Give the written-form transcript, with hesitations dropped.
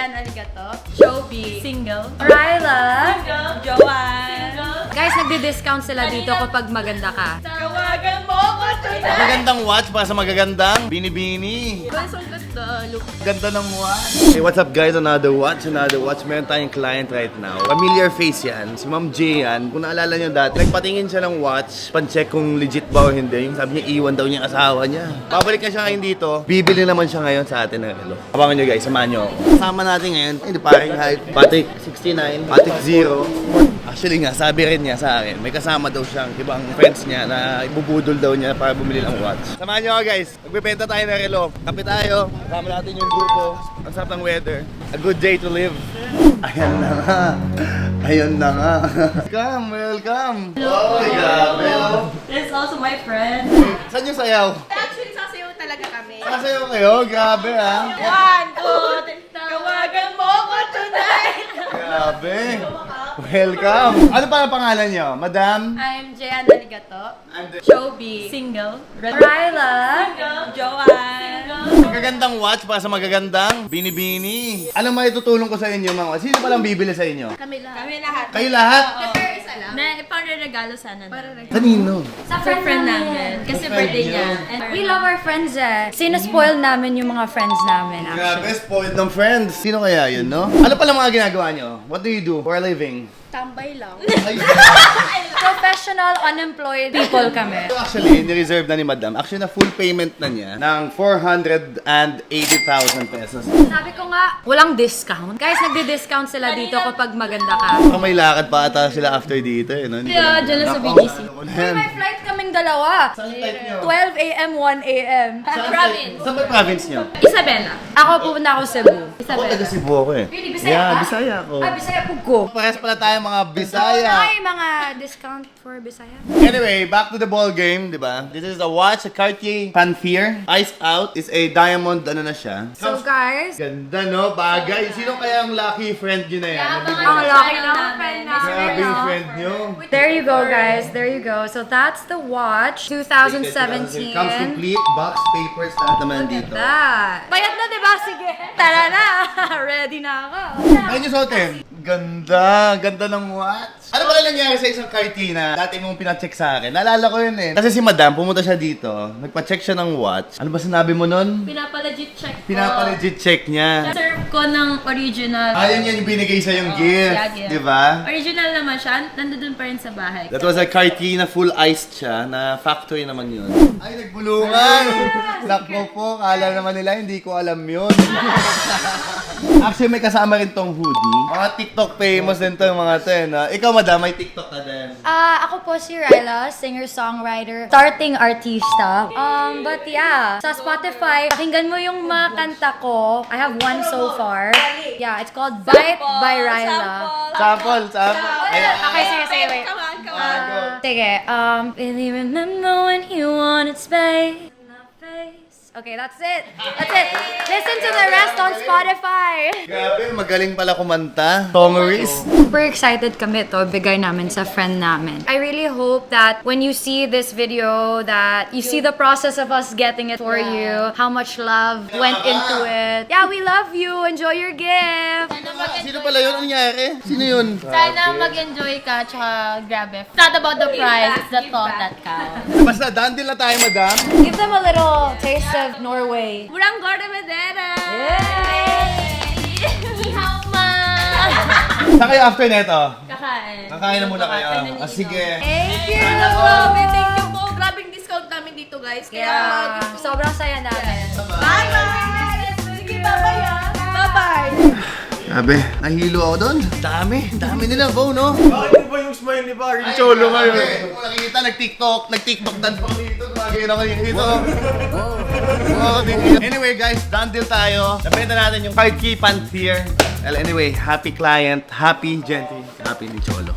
Jean Aligato. Joby. Single. Ryla. Single. Joanne. Guys, nagdi-discount sila dito kapag maganda ka. Tawagan mo ko tonight. Magagandang watch para sa magagandang binibini. Guys, ang ganda. Look. Ganda ng watch. Hey, what's up guys? Another watch. Meron tayong client right now. Familiar face yan. Si Ma'am J yan. Kung naalala nyo dati, nagpatingin siya ng watch. Pan-check kung legit ba o hindi. Yung sabi niya, iwan daw niya yung asawa niya. Babalik na siya ngayon dito. Bibili naman siya ngayon sa atin ng relo. Abangan nyo guys, samahan nyo ako. Kasama natin ngayon, hindi paring hype. Patrick 69, Patrick 0. Actually nga, sabi rin niya sa akin, may kasama daw siyang ibang friends niya na ibubudol daw niya para bumili ng watch. Samahan nyo ako guys, magbibenta tayo ng relo. Kape tayo, kasama natin yung grupo. Ang sarap ng weather. A good day to live. Ayan na nga. Ayun na nga. Welcome. Oh, grabe. This is also my friend. Saan yung sayaw? Actually, sasayaw talaga kami. Sasayaw kayo? Grabe ah. 1, 2, tawagan mo ko tonight. Grabe. Welcome. Ano pa ang pangalan niyo? Madam? I'm Jean Aligato. Joby. Single. Ryla. Joanne. Magagandang watch para sa magagandang binibini. Anong may tutulong ko sa inyo mga? Sino palang bibili sa inyo? Kami lahat. Kayo lahat? Pero isa lang. Na ipang-regalo sana. Kanino? Sa Friend namin. Kasi birthday niya. And We love our friends eh. Sinospoil namin yung mga friends namin Grabe, actually. spoiled ng friends. Sino kaya yun, no? Ano pala mga ginagawa nyo? What do you do for a living? Tambay lang. Ay, Professional, unemployed people kami. actually, ni-reserve na ni Madam. Actually, na full payment na niya ng 480,000 pesos. Sabi ko nga, walang discount. Guys, nagdi-discount sila dito kapag maganda ka. Baka may lakad pa ata sila after dito eh, no? Yeah, dyan lang sa BGC. Uy, may flight kaming dalawa. Saan yung type nyo? 12 a.m., 1 a.m. Province. Saan ba province nyo? Isabela. Ako pupunta ako Cebu. Ako taga Cebu ako eh. Really, Bisaya Yeah, ka? Bisaya ako. Ah, Bisaya po ko. Parehas pala tayo mga So, Bisaya. may mga discount for Bisaya. Anyway, back to the ball game, di ba? This is a watch, a Cartier Panfir. Iced out is a diamond, ano na siya. So guys, Ganda no, bagay. Sino kaya ang lucky friend nyo na yan? ang laki ng friend Grabe yung namin. friend nyo. There you go, guys. There you go. So that's the watch. 2017. Comes complete, box, papers, lahat naman dito. That. Bayad na, diba? Sige. Tara na. Ready na ako. Ayun yung suotin. Ganda, ganda ng watch. Ano pala nangyari sa isang Cartier na dati mong pinacheck sa akin? Naalala ko yun eh. Kasi si Madam, pumunta siya dito, nagpa-check siya ng watch. Ano ba sinabi mo nun? Pinapa-legit check ko. Pinapa-legit check niya. Serve ko ng original. Ayun yan yung binigay sa yung gift, yeah, gift. di ba? Original naman siya. Nandun pa rin sa bahay. That was a Cartier na full iced siya, na factory naman yun. Ay, nagbulungan! Nakpo po, kala naman nila, hindi ko alam yun. Actually, may kasama rin tong hoodie. Mga TikTok famous din to yung mga to eh, no? Ikaw, Madam, may TikTok ka din. Ako po si Ryla, singer-songwriter, starting artista. But yeah, sa Spotify, pakinggan mo yung mga kanta ko. I have one so far. Yeah, it's called Bite by Ryla. Sample. Okay, sige, wait. Come on. Sige, really remember when you wanted space in my face. Okay, that's it. Listen to the rest on Spotify. Grabe, magaling pala kumanta. Songeries. Super excited kami to, bigay namin sa friend namin. I really hope that when you see this video, that you see the process of us getting it for you, how much love went into it. Yeah, we love you. Enjoy your gift. Sino pala yun? Ano nangyari? Sino yun? Sana mag-enjoy ka, tsaka grabe. It's not about the price, it's the thought that counts. Basta, dandil na tayo, Madam. Give them a little taste of Norway. Murang Gorda Medera! Yay! Ihaw ma! Saan kayo after neto? Kakain. Kakain na muna kayo. Sige. Thank you! Thank you po. Grabing discount namin dito, guys. Yeah, sobrang saya namin. Bye-bye! Sige, bye-bye ah. Bye-bye! Grabe, nahilo ako doon. Dami nila, Bo, no? Bakit mo ba yung smile ni Paring Cholo ngayon? Kung mo nakikita, nag-TikTok dance pa kami dito. Gumagay na kami dito. Anyway, guys, done deal tayo. Nabenta natin yung Cartier Panfir. Well, anyway, happy client, happy Gentry, happy ni Cholo.